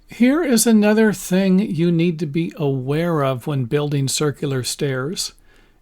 Here is another thing you need to be aware of when building circular stairs,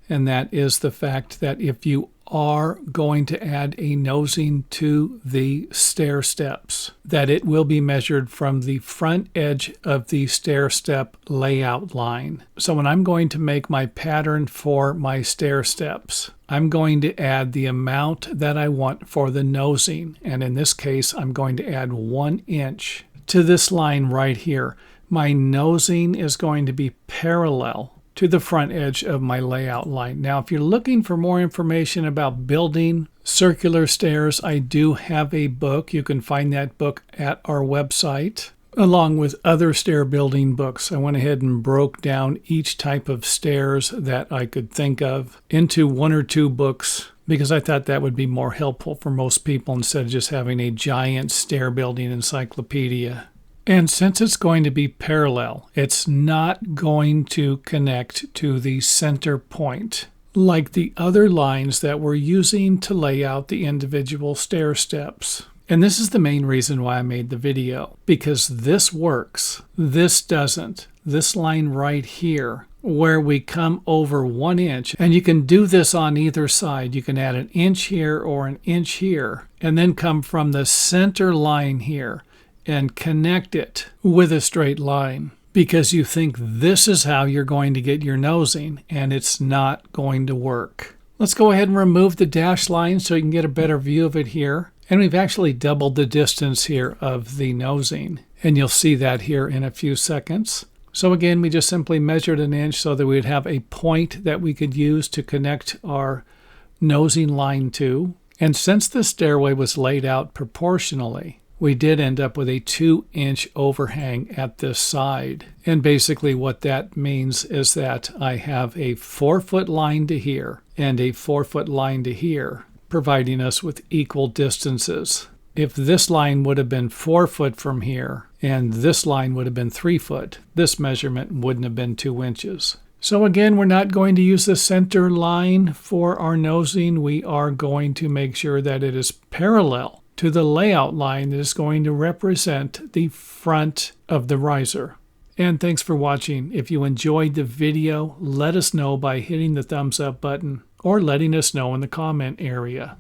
and that is the fact that if you are going to add a nosing to the stair steps, that it will be measured from the front edge of the stair step layout line. So when I'm going to make my pattern for my stair steps, I'm going to add the amount that I want for the nosing, and in this case I'm going to add 1 inch to this line right here. My nosing is going to be parallel to the front edge of my layout line. Now, if you're looking for more information about building circular stairs, I do have a book. You can find that book at our website, along with other stair building books. I went ahead and broke down each type of stairs that I could think of into 1 or 2 books, because I thought that would be more helpful for most people instead of just having a giant stair building encyclopedia. And since it's going to be parallel, it's not going to connect to the center point like the other lines that we're using to lay out the individual stair steps. And this is the main reason why I made the video, because this works, this doesn't. This line right here, where we come over 1 inch, and you can do this on either side. You can add 1 inch here or 1 inch here, and then come from the center line here and connect it with a straight line, because you think this is how you're going to get your nosing, and it's not going to work. Let's go ahead and remove the dash line so you can get a better view of it here. And we've actually doubled the distance here of the nosing, and you'll see that here in a few seconds. So again, we just simply measured 1 inch so that we'd have a point that we could use to connect our nosing line to. And since the stairway was laid out proportionally, we did end up with a 2-inch overhang at this side. And basically what that means is that I have a 4-foot line to here and a 4-foot line to here, providing us with equal distances. If this line would have been 4 foot from here and this line would have been 3 foot, this measurement wouldn't have been 2 inches. So again, we're not going to use the center line for our nosing. We are going to make sure that it is parallel to the layout line that is going to represent the front of the riser. And thanks for watching. If you enjoyed the video, let us know by hitting the thumbs up button or letting us know in the comment area.